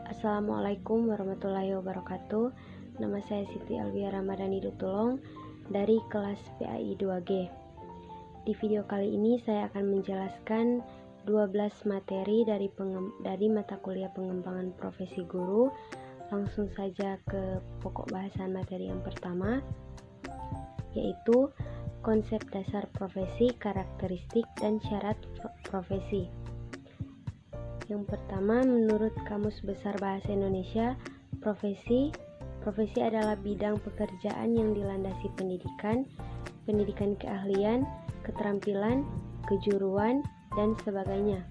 Assalamualaikum warahmatullahi wabarakatuh. Nama saya Siti Alvia Ramadhani Dutulong dari kelas PAI 2G. Di video kali ini saya akan menjelaskan 12 materi dari mata kuliah pengembangan profesi guru. Langsung saja ke pokok bahasan materi yang pertama, yaitu konsep dasar profesi, karakteristik, dan syarat profesi. Yang pertama, menurut Kamus Besar Bahasa Indonesia, profesi adalah bidang pekerjaan yang dilandasi pendidikan keahlian, keterampilan, kejuruan, dan sebagainya.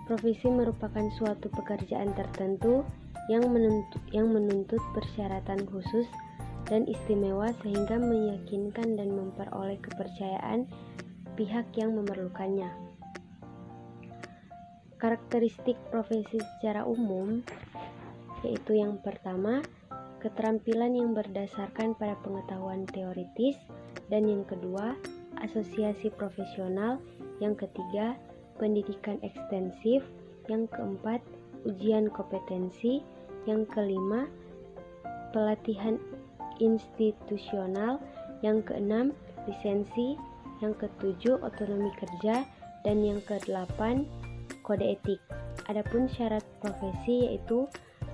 Profesi merupakan suatu pekerjaan tertentu yang menuntut persyaratan khusus dan istimewa sehingga meyakinkan dan memperoleh kepercayaan pihak yang memerlukannya. Karakteristik profesi secara umum, yaitu yang pertama, keterampilan yang berdasarkan pada pengetahuan teoritis, dan yang kedua, asosiasi profesional, yang ketiga, pendidikan ekstensif, yang keempat, ujian kompetensi, yang kelima, pelatihan institusional, yang keenam, lisensi, yang ketujuh, otonomi kerja, dan yang kedelapan, kode etik. Adapun syarat profesi yaitu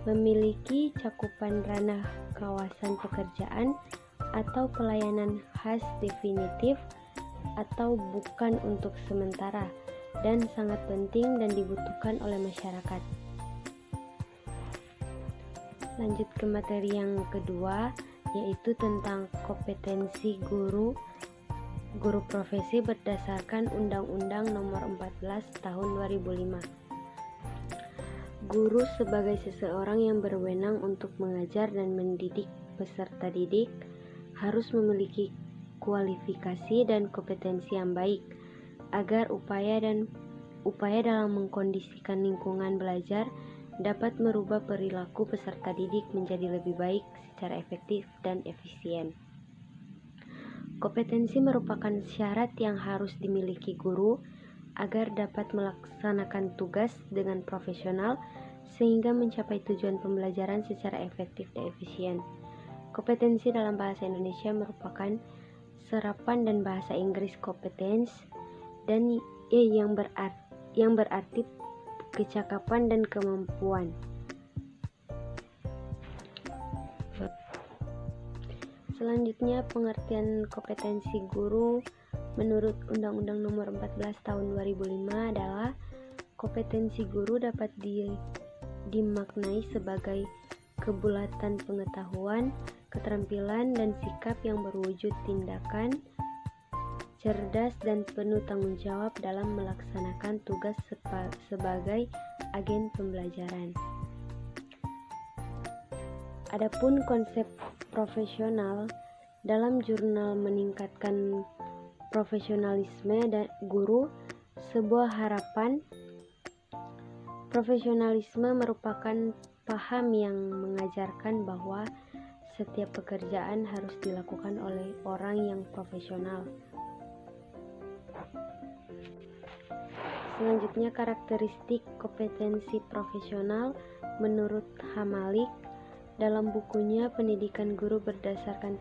memiliki cakupan ranah kawasan pekerjaan atau pelayanan khas definitif atau bukan untuk sementara dan sangat penting dan dibutuhkan oleh masyarakat. Lanjut ke materi yang kedua, yaitu tentang kompetensi guru profesi berdasarkan Undang-Undang Nomor 14 Tahun 2005. Guru sebagai seseorang yang berwenang untuk mengajar dan mendidik peserta didik harus memiliki kualifikasi dan kompetensi yang baik agar upaya dalam mengkondisikan lingkungan belajar dapat merubah perilaku peserta didik menjadi lebih baik secara efektif dan efisien. Kompetensi merupakan syarat yang harus dimiliki guru agar dapat melaksanakan tugas dengan profesional sehingga mencapai tujuan pembelajaran secara efektif dan efisien. Kompetensi dalam bahasa Indonesia merupakan serapan dan bahasa Inggris competence dan yang berarti kecakapan dan kemampuan. Selanjutnya, pengertian kompetensi guru menurut Undang-Undang Nomor 14 Tahun 2005 adalah kompetensi guru dapat dimaknai sebagai kebulatan pengetahuan, keterampilan, dan sikap yang berwujud tindakan, cerdas dan penuh tanggung jawab dalam melaksanakan tugas sebagai agen pembelajaran. Adapun konsep profesional dalam jurnal meningkatkan profesionalisme dan guru, sebuah harapan. Profesionalisme merupakan paham yang mengajarkan bahwa setiap pekerjaan harus dilakukan oleh orang yang profesional. Selanjutnya, karakteristik kompetensi profesional menurut Hamalik dalam bukunya Pendidikan Guru Berdasarkan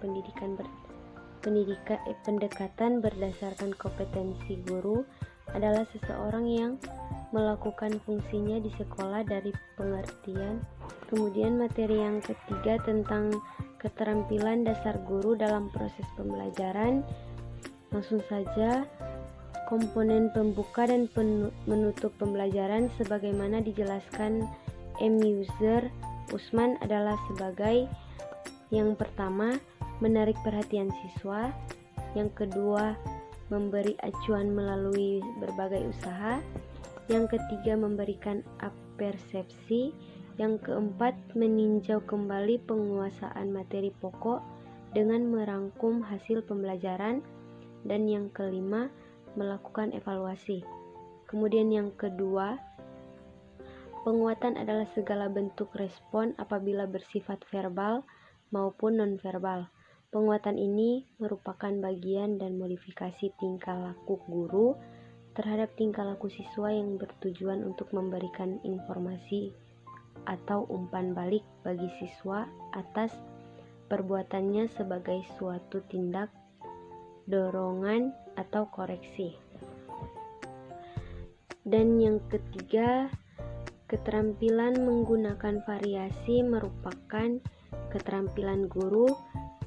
Pendekatan Berdasarkan Kompetensi Guru adalah seseorang yang melakukan fungsinya di sekolah dari pengertian. Kemudian materi yang ketiga tentang keterampilan dasar guru dalam proses pembelajaran. Langsung saja, komponen pembuka dan menutup pembelajaran sebagaimana dijelaskan M. User Usman adalah sebagai yang pertama, menarik perhatian siswa, yang kedua, memberi acuan melalui berbagai usaha, yang ketiga, memberikan apersepsi, yang keempat, meninjau kembali penguasaan materi pokok dengan merangkum hasil pembelajaran, dan yang kelima, melakukan evaluasi. Kemudian yang kedua, penguatan adalah segala bentuk respon apabila bersifat verbal maupun nonverbal. Penguatan ini merupakan bagian dan modifikasi tingkah laku guru terhadap tingkah laku siswa yang bertujuan untuk memberikan informasi atau umpan balik bagi siswa atas perbuatannya sebagai suatu tindak dorongan atau koreksi. Dan yang ketiga, keterampilan menggunakan variasi merupakan keterampilan guru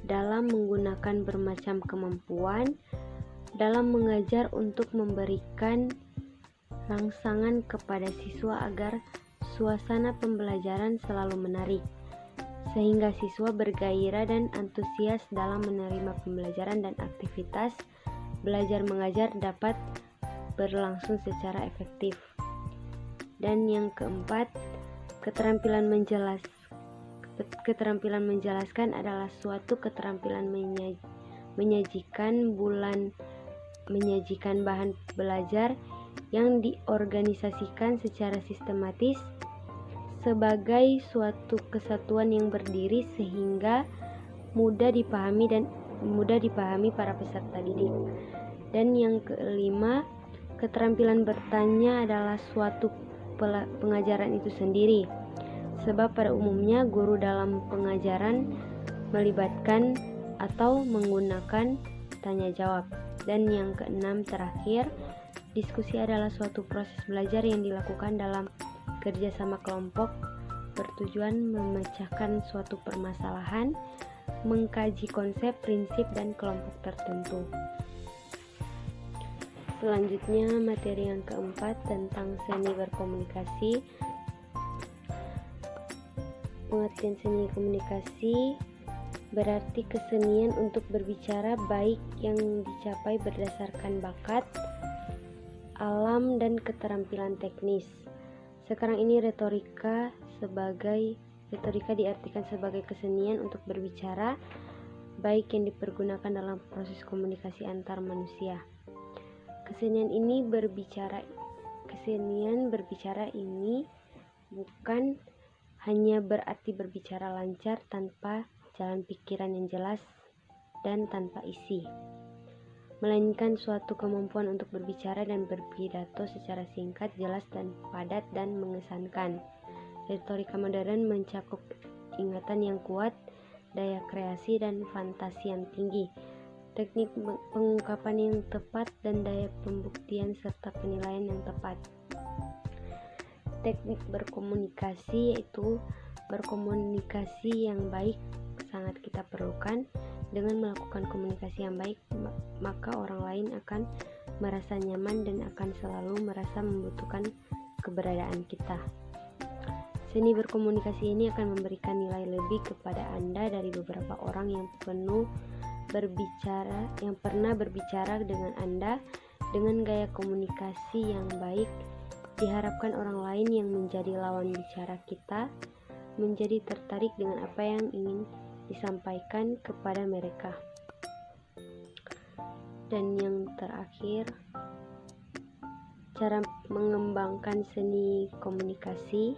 dalam menggunakan bermacam kemampuan dalam mengajar untuk memberikan rangsangan kepada siswa agar suasana pembelajaran selalu menarik, sehingga siswa bergairah dan antusias dalam menerima pembelajaran dan aktivitas belajar mengajar dapat berlangsung secara efektif. Dan yang keempat, keterampilan menjelaskan adalah suatu keterampilan menyajikan bahan belajar yang diorganisasikan secara sistematis sebagai suatu kesatuan yang berdiri sehingga mudah dipahami para peserta didik. Dan yang kelima, keterampilan bertanya adalah suatu pengajaran itu sendiri, sebab pada umumnya guru dalam pengajaran melibatkan atau menggunakan tanya jawab. Dan yang keenam terakhir, diskusi adalah suatu proses belajar yang dilakukan dalam kerjasama kelompok bertujuan memecahkan suatu permasalahan, mengkaji konsep, prinsip, dan kelompok tertentu. Selanjutnya materi yang keempat tentang seni berkomunikasi. Pengertian seni komunikasi berarti kesenian untuk berbicara baik yang dicapai berdasarkan bakat, alam, dan keterampilan teknis. Sekarang ini retorika diartikan sebagai kesenian untuk berbicara baik yang dipergunakan dalam proses komunikasi antar manusia. Kesenian berbicara ini bukan hanya berarti berbicara lancar tanpa jalan pikiran yang jelas dan tanpa isi, melainkan suatu kemampuan untuk berbicara dan berpidato secara singkat, jelas, dan padat dan mengesankan. Retorika modern mencakup ingatan yang kuat, daya kreasi dan fantasi yang tinggi, teknik pengungkapan yang tepat, dan daya pembuktian serta penilaian yang tepat. Teknik berkomunikasi yaitu berkomunikasi yang baik sangat kita perlukan. Dengan melakukan komunikasi yang baik, maka orang lain akan merasa nyaman dan akan selalu merasa membutuhkan keberadaan kita. Seni berkomunikasi ini akan memberikan nilai lebih kepada Anda dari beberapa orang yang pernah berbicara dengan Anda. Dengan gaya komunikasi yang baik, diharapkan orang lain yang menjadi lawan bicara kita menjadi tertarik dengan apa yang ingin disampaikan kepada mereka. Dan yang terakhir, cara mengembangkan seni komunikasi.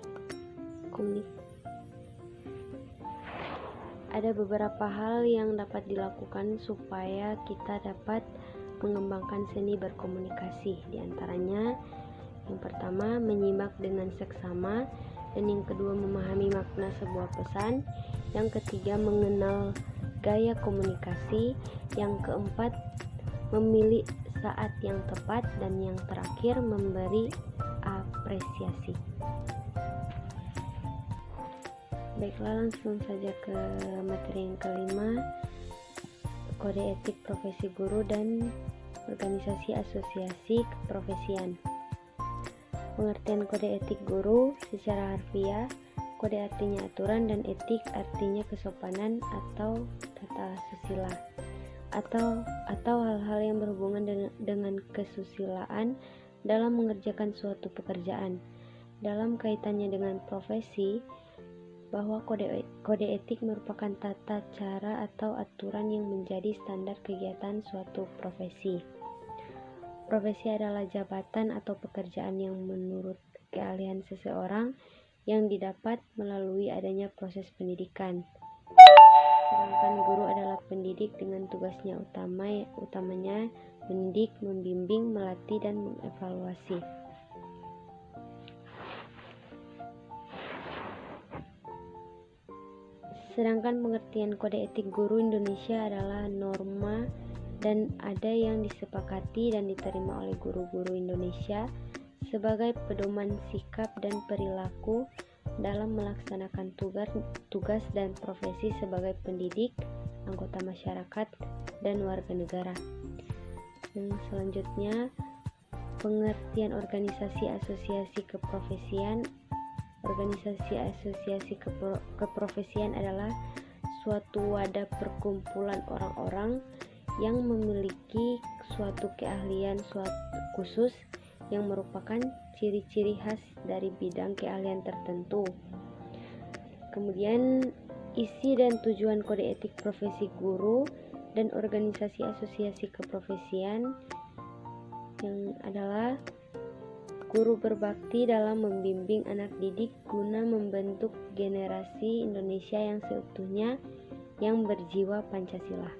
Ada beberapa hal yang dapat dilakukan supaya kita dapat mengembangkan seni berkomunikasi. Di antaranya, yang pertama, menyimak dengan seksama, dan yang kedua, memahami makna sebuah pesan, yang ketiga, mengenal gaya komunikasi, yang keempat, memilih saat yang tepat, dan yang terakhir, memberi apresiasi. Baiklah, langsung saja ke materi yang kelima, kode etik profesi guru dan organisasi asosiasi keprofesian. Pengertian kode etik guru secara harfiah, kode artinya aturan dan etik artinya kesopanan atau tata susila atau hal-hal yang berhubungan dengan kesusilaan dalam mengerjakan suatu pekerjaan. Dalam kaitannya dengan profesi, bahwa kode etik merupakan tata cara atau aturan yang menjadi standar kegiatan suatu profesi. Profesi adalah jabatan atau pekerjaan yang menurut keahlian seseorang yang didapat melalui adanya proses pendidikan. Sedangkan guru adalah pendidik dengan tugasnya utamanya mendidik, membimbing, melatih, dan mengevaluasi. Sedangkan pengertian kode etik guru Indonesia adalah norma dan ada yang disepakati dan diterima oleh guru-guru Indonesia sebagai pedoman sikap dan perilaku dalam melaksanakan tugas dan profesi sebagai pendidik, anggota masyarakat, dan warga negara. Yang selanjutnya, pengertian organisasi asosiasi keprofesian. Organisasi asosiasi keprofesian adalah suatu wadah perkumpulan orang-orang yang memiliki suatu keahlian khusus yang merupakan ciri-ciri khas dari bidang keahlian tertentu. Kemudian, isi dan tujuan kode etik profesi guru dan organisasi asosiasi keprofesian yang adalah guru berbakti dalam membimbing anak didik guna membentuk generasi Indonesia yang seutuhnya yang berjiwa Pancasila.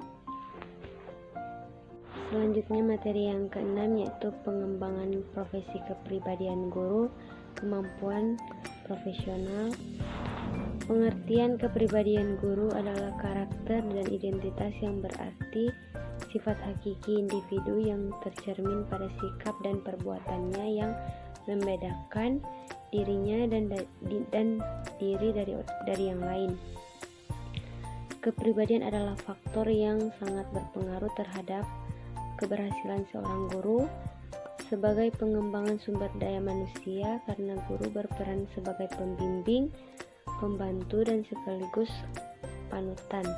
Selanjutnya materi yang keenam yaitu pengembangan profesi kepribadian guru, kemampuan profesional. Pengertian kepribadian guru adalah karakter dan identitas yang berarti sifat hakiki individu yang tercermin pada sikap dan perbuatannya yang membedakan dirinya dan diri dari yang lain. Kepribadian adalah faktor yang sangat berpengaruh terhadap keberhasilan seorang guru sebagai pengembangan sumber daya manusia karena guru berperan sebagai pembimbing, pembantu, dan sekaligus panutan.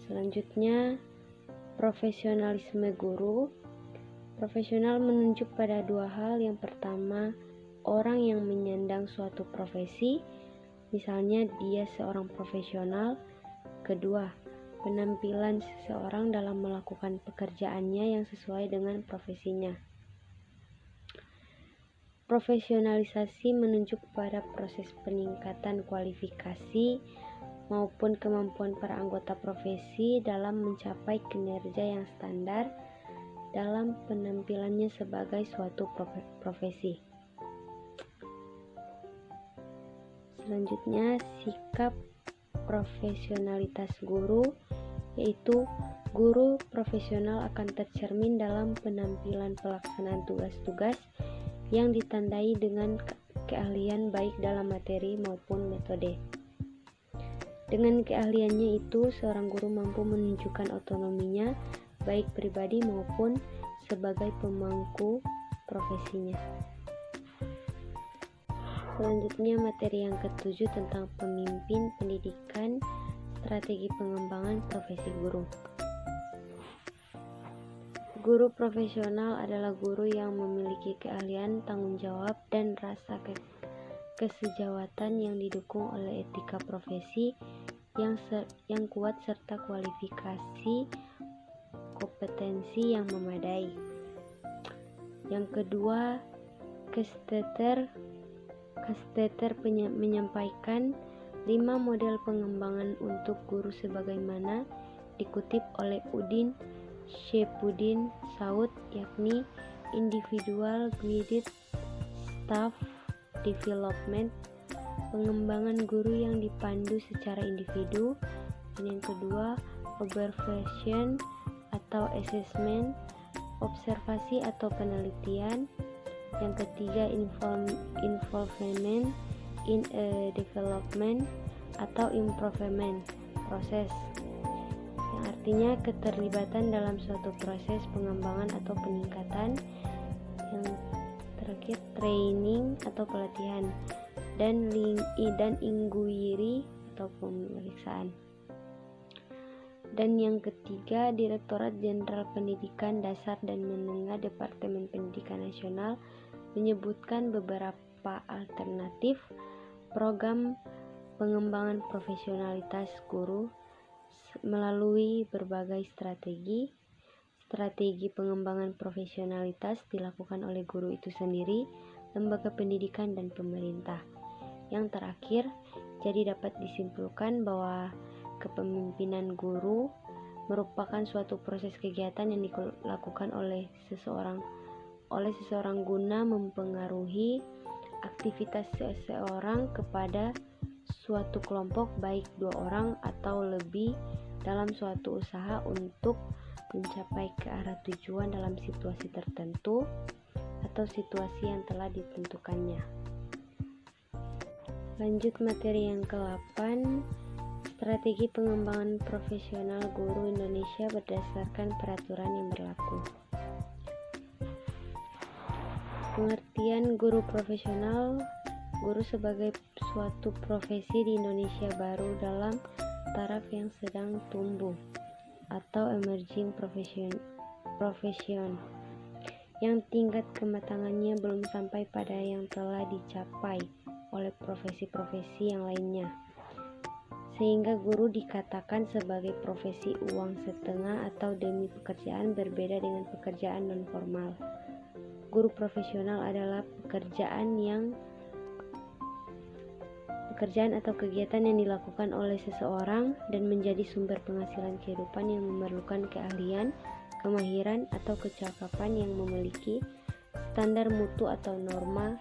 Selanjutnya, profesionalisme guru. Profesional menunjuk pada dua hal. Yang pertama, orang yang menyandang suatu profesi, misalnya dia seorang profesional. Kedua, penampilan seseorang dalam melakukan pekerjaannya yang sesuai dengan profesinya. Profesionalisasi menunjuk pada proses peningkatan kualifikasi maupun kemampuan para anggota profesi dalam mencapai kinerja yang standar dalam penampilannya sebagai suatu profesi. Selanjutnya, sikap profesionalitas guru, yaitu guru profesional akan tercermin dalam penampilan pelaksanaan tugas-tugas yang ditandai dengan keahlian baik dalam materi maupun metode. Dengan keahliannya itu, seorang guru mampu menunjukkan otonominya baik pribadi maupun sebagai pemangku profesinya. Selanjutnya materi yang ketujuh tentang pemimpin pendidikan, strategi pengembangan profesi guru. Guru profesional adalah guru yang memiliki keahlian, tanggung jawab, dan rasa kesejawatan yang didukung oleh etika profesi yang kuat serta kualifikasi kompetensi yang memadai. Yang kedua, Kesteter menyampaikan 5 model pengembangan untuk guru sebagaimana dikutip oleh Udin Syepudin Saud, yakni individual guided staff development, pengembangan guru yang dipandu secara individu, dan yang kedua observation atau assessment, observasi atau penelitian, yang ketiga involvement in a development atau improvement proses, yang artinya keterlibatan dalam suatu proses pengembangan atau peningkatan, yang terakhir training atau pelatihan, dan inquiry atau pemeriksaan. Dan yang ketiga, Direktorat Jenderal Pendidikan Dasar dan Menengah Departemen Pendidikan Nasional menyebutkan beberapa alternatif program pengembangan profesionalitas guru melalui berbagai strategi. Strategi pengembangan profesionalitas dilakukan oleh guru itu sendiri, lembaga pendidikan, dan pemerintah. Yang terakhir, jadi dapat disimpulkan bahwa kepemimpinan guru merupakan suatu proses kegiatan yang dilakukan oleh seseorang guna mempengaruhi aktivitas seseorang kepada suatu kelompok baik 2 orang atau lebih dalam suatu usaha untuk mencapai ke arah tujuan dalam situasi tertentu atau situasi yang telah ditentukannya. Lanjut materi yang ke-8, strategi pengembangan profesional guru Indonesia berdasarkan peraturan yang berlaku. Pengertian guru profesional: guru sebagai suatu profesi di Indonesia baru dalam taraf yang sedang tumbuh atau emerging profession yang tingkat kematangannya belum sampai pada yang telah dicapai oleh profesi-profesi yang lainnya, sehingga guru dikatakan sebagai profesi uang setengah atau demi pekerjaan berbeda dengan pekerjaan non-formal. Guru profesional adalah pekerjaan atau kegiatan yang dilakukan oleh seseorang dan menjadi sumber penghasilan kehidupan yang memerlukan keahlian, kemahiran, atau kecakapan yang memiliki standar mutu atau norma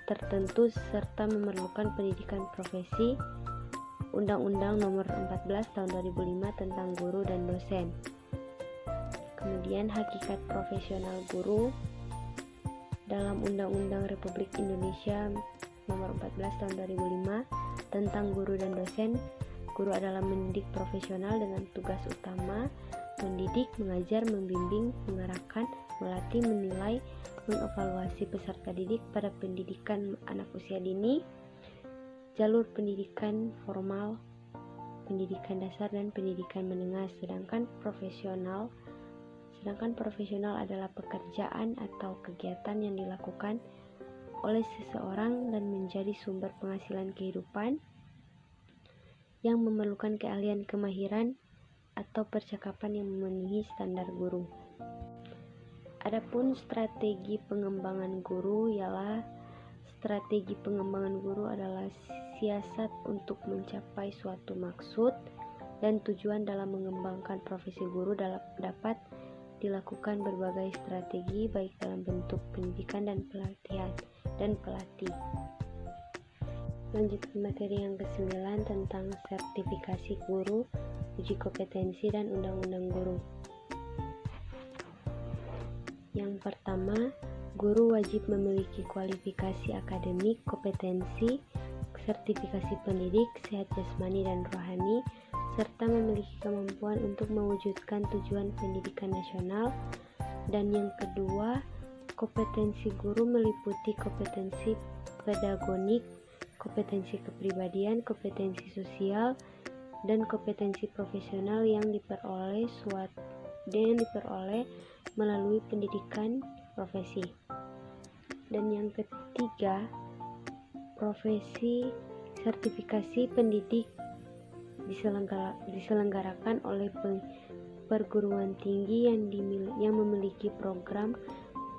tertentu serta memerlukan pendidikan profesi. Undang-Undang Nomor 14 Tahun 2005 tentang guru dan dosen. Kemudian hakikat profesional guru dalam Undang-Undang Republik Indonesia Nomor 14 Tahun 2005 tentang guru dan dosen. Guru adalah mendidik profesional dengan tugas utama mendidik, mengajar, membimbing, mengarahkan, melatih, menilai, mengevaluasi peserta didik pada pendidikan anak usia dini, jalur pendidikan formal, pendidikan dasar, dan pendidikan menengah. Sedangkan profesional adalah pekerjaan atau kegiatan yang dilakukan oleh seseorang dan menjadi sumber penghasilan kehidupan yang memerlukan keahlian, kemahiran, atau percakapan yang memenuhi standar guru. Adapun strategi pengembangan guru adalah siasat untuk mencapai suatu maksud dan tujuan dalam mengembangkan profesi guru dapat dilakukan berbagai strategi baik dalam bentuk pendidikan dan pelatihan dan pelatih. Lanjut ke materi yang ke-9 tentang sertifikasi guru, uji kompetensi, dan undang-undang guru. Yang pertama, guru wajib memiliki kualifikasi akademik, kompetensi, sertifikasi pendidik, sehat jasmani dan rohani, serta memiliki kemampuan untuk mewujudkan tujuan pendidikan nasional. Dan yang kedua, kompetensi guru meliputi kompetensi pedagogik, kompetensi kepribadian, kompetensi sosial, dan kompetensi profesional yang diperoleh melalui pendidikan profesi. Dan yang ketiga, profesi sertifikasi pendidik diselenggarakan oleh perguruan tinggi yang memiliki program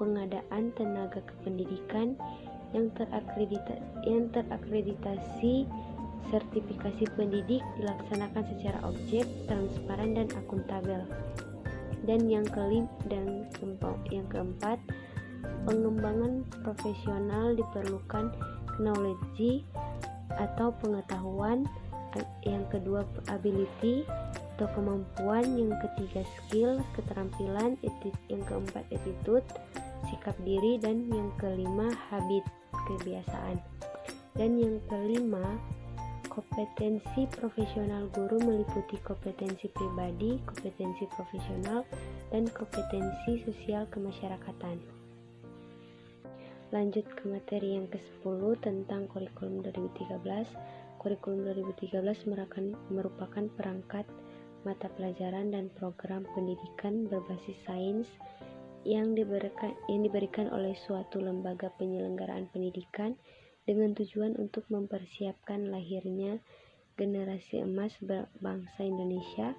pengadaan tenaga kependidikan yang terakreditasi. Sertifikasi pendidik dilaksanakan secara objek, transparan, dan akuntabel. Dan yang keempat, pengembangan profesional diperlukan knowledge atau pengetahuan, yang kedua ability atau kemampuan, yang ketiga skill, keterampilan, yang keempat attitude, sikap diri, dan yang kelima habit, kebiasaan. Dan yang kelima, kompetensi profesional guru meliputi kompetensi pribadi, kompetensi profesional, dan kompetensi sosial kemasyarakatan. Lanjut ke materi yang ke-10 tentang kurikulum 2013. Kurikulum 2013 merupakan perangkat mata pelajaran dan program pendidikan berbasis sains yang diberikan oleh suatu lembaga penyelenggaraan pendidikan dengan tujuan untuk mempersiapkan lahirnya generasi emas bangsa Indonesia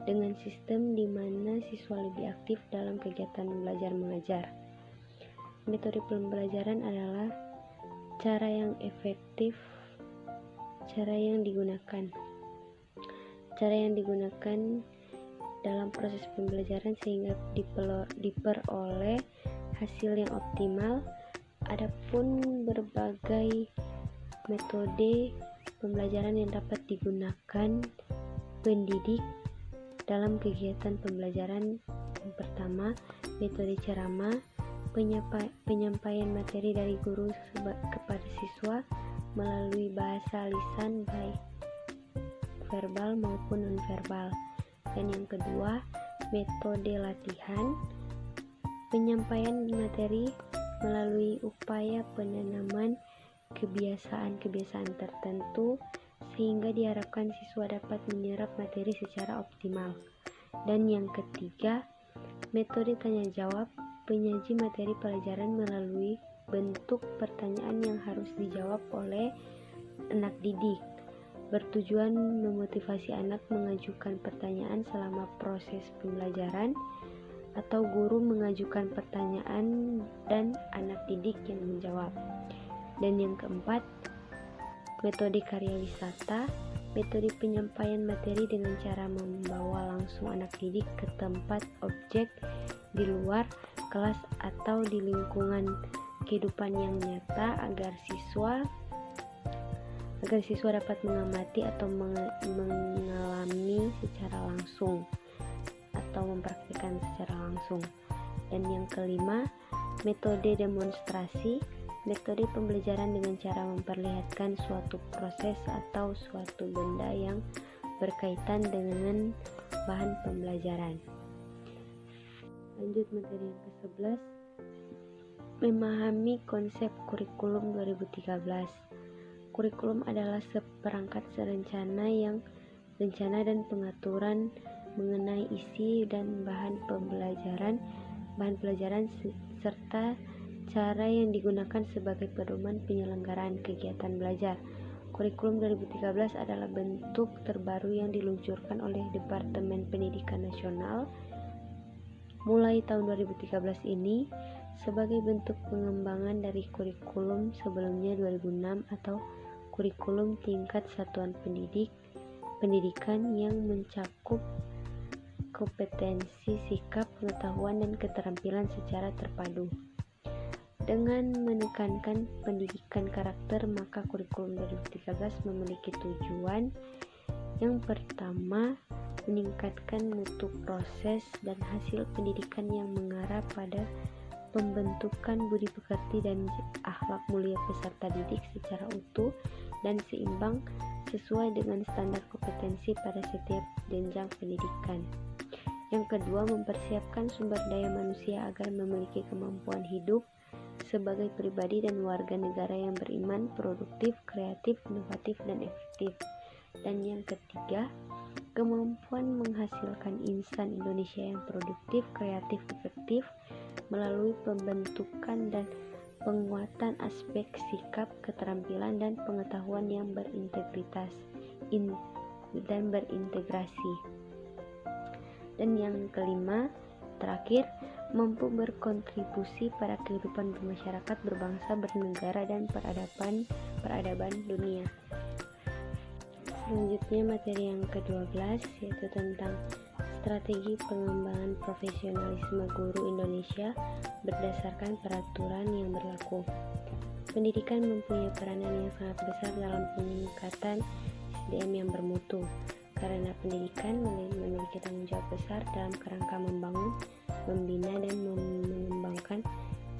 dengan sistem di mana siswa lebih aktif dalam kegiatan belajar mengajar. Metode pembelajaran adalah cara yang digunakan dalam proses pembelajaran sehingga diperoleh hasil yang optimal. Adapun berbagai metode pembelajaran yang dapat digunakan pendidik dalam kegiatan pembelajaran. Yang pertama, metode ceramah, penyampaian materi dari guru kepada siswa melalui bahasa lisan baik verbal maupun nonverbal. Dan yang kedua, metode latihan, penyampaian materi melalui upaya penanaman kebiasaan-kebiasaan tertentu sehingga diharapkan siswa dapat menyerap materi secara optimal. Dan yang ketiga, metode tanya jawab, penyaji materi pelajaran melalui bentuk pertanyaan yang harus dijawab oleh anak didik, bertujuan memotivasi anak mengajukan pertanyaan selama proses pembelajaran, atau guru mengajukan pertanyaan dan anak didik yang menjawab. Dan yang keempat, metode karya wisata, metode penyampaian materi dengan cara membawa langsung anak didik ke tempat objek di luar kelas atau di lingkungan kehidupan yang nyata agar siswa dapat mengamati atau mengalami secara langsung atau mempraktikkan secara langsung. Dan yang kelima, metode demonstrasi, metode pembelajaran dengan cara memperlihatkan suatu proses atau suatu benda yang berkaitan dengan bahan pembelajaran. Lanjut materi yang ke-11, memahami konsep kurikulum 2013. Kurikulum adalah seperangkat rencana dan pengaturan mengenai isi dan bahan pelajaran serta cara yang digunakan sebagai pedoman penyelenggaraan kegiatan belajar. Kurikulum 2013 adalah bentuk terbaru yang diluncurkan oleh Departemen Pendidikan Nasional mulai tahun 2013 ini sebagai bentuk pengembangan dari kurikulum sebelumnya 2006 atau kurikulum tingkat satuan pendidikan yang mencakup kompetensi, sikap, pengetahuan, dan keterampilan secara terpadu. Dengan menekankan pendidikan karakter, maka kurikulum 2013 memiliki tujuan. Yang pertama, meningkatkan mutu proses dan hasil pendidikan yang mengarah pada pembentukan budi pekerti dan akhlak mulia peserta didik secara utuh dan seimbang sesuai dengan standar kompetensi pada setiap jenjang pendidikan. Yang kedua, mempersiapkan sumber daya manusia agar memiliki kemampuan hidup sebagai pribadi dan warga negara yang beriman, produktif, kreatif, inovatif, dan efektif. Dan yang ketiga, kemampuan menghasilkan insan Indonesia yang produktif, kreatif, efektif melalui pembentukan dan penguatan aspek sikap, keterampilan, dan pengetahuan yang berintegritas dan berintegrasi. Dan yang kelima, terakhir, mampu berkontribusi pada kehidupan bermasyarakat, berbangsa, bernegara, dan peradaban dunia. Selanjutnya materi yang ke-12 yaitu tentang strategi pengembangan profesionalisme guru Indonesia berdasarkan peraturan yang berlaku. Pendidikan mempunyai peranan yang sangat besar dalam peningkatan SDM yang bermutu, karena pendidikan memiliki tanggung jawab besar dalam kerangka membangun, membina, dan mengembangkan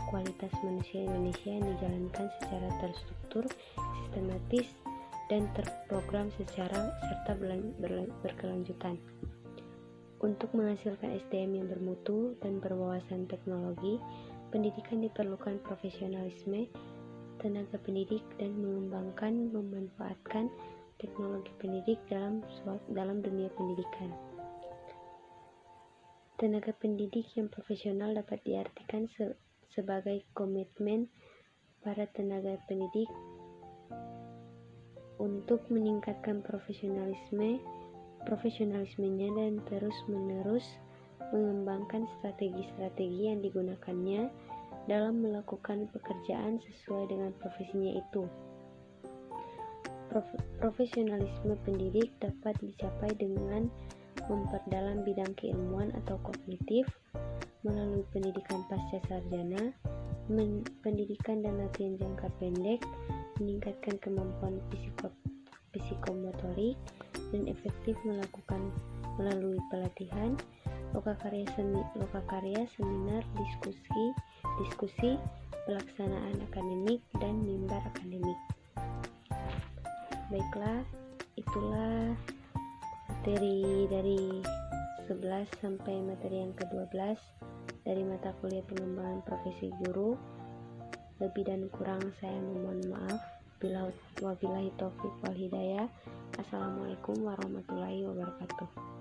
kualitas manusia Indonesia yang dijalankan secara terstruktur, sistematis, dan terprogram serta berkelanjutan. Untuk menghasilkan SDM yang bermutu dan berwawasan teknologi, pendidikan diperlukan profesionalisme tenaga pendidik dan memanfaatkan teknologi pendidik dalam dunia pendidikan. Tenaga pendidik yang profesional dapat diartikan sebagai komitmen para tenaga pendidik untuk meningkatkan profesionalismenya dan terus-menerus mengembangkan strategi-strategi yang digunakannya dalam melakukan pekerjaan sesuai dengan profesinya itu. Profesionalisme pendidik dapat dicapai dengan memperdalam bidang keilmuan atau kognitif melalui pendidikan pasca sarjana, pendidikan dan latihan jangka pendek, meningkatkan kemampuan psikomotorik, dan efektif melakukan melalui pelatihan, lokakarya seminar, diskusi, pelaksanaan akademik, dan mimbar akademik. Baiklah, itulah materi dari 11 sampai materi yang ke-12 dari mata kuliah pengembangan profesi guru. Lebih dan kurang saya memohon maaf. Wabillahi taufiq wal hidayah. Assalamualaikum warahmatullahi wabarakatuh.